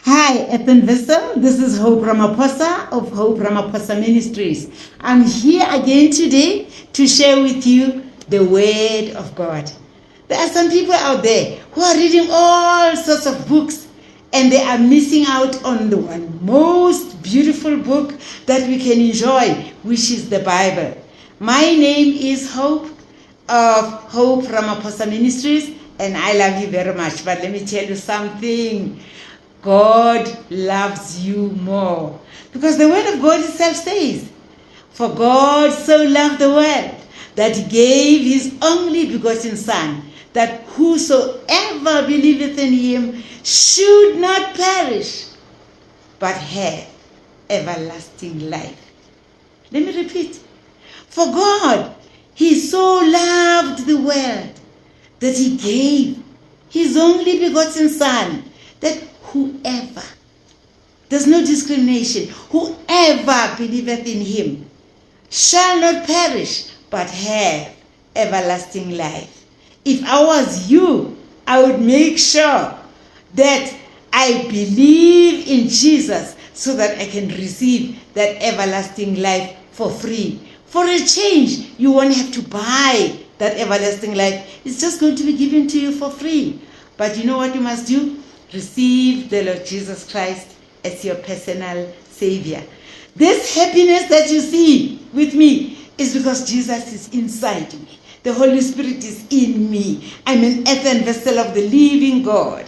Hi, Ethan Vessel. This is Hope Ramaphosa of Hope Ramaphosa Ministries. I'm here again today to share with you the Word of God. There are some people out there who are reading all sorts of books and they are missing out on the one most beautiful book that we can enjoy, which is the Bible. My name is Hope of Hope Ramaphosa Ministries, and I love you very much. But let me tell you something. God loves you more. Because the word of God itself says, "For God so loved the world that he gave his only begotten Son, that whosoever believeth in him should not perish, but have everlasting life." Let me repeat. For God, he so loved the world that he gave his only begotten Son, that whoever, there's no discrimination, whoever believeth in him shall not perish, but have everlasting life. If I was you, I would make sure that I believe in Jesus so that I can receive that everlasting life for free. For a change, you won't have to buy that everlasting life. It's just going to be given to you for free. But you know what you must do? Receive the Lord Jesus Christ as your personal Savior. This happiness that you see with me is because Jesus is inside me. The Holy Spirit is in me. I'm an earthen vessel of the living God.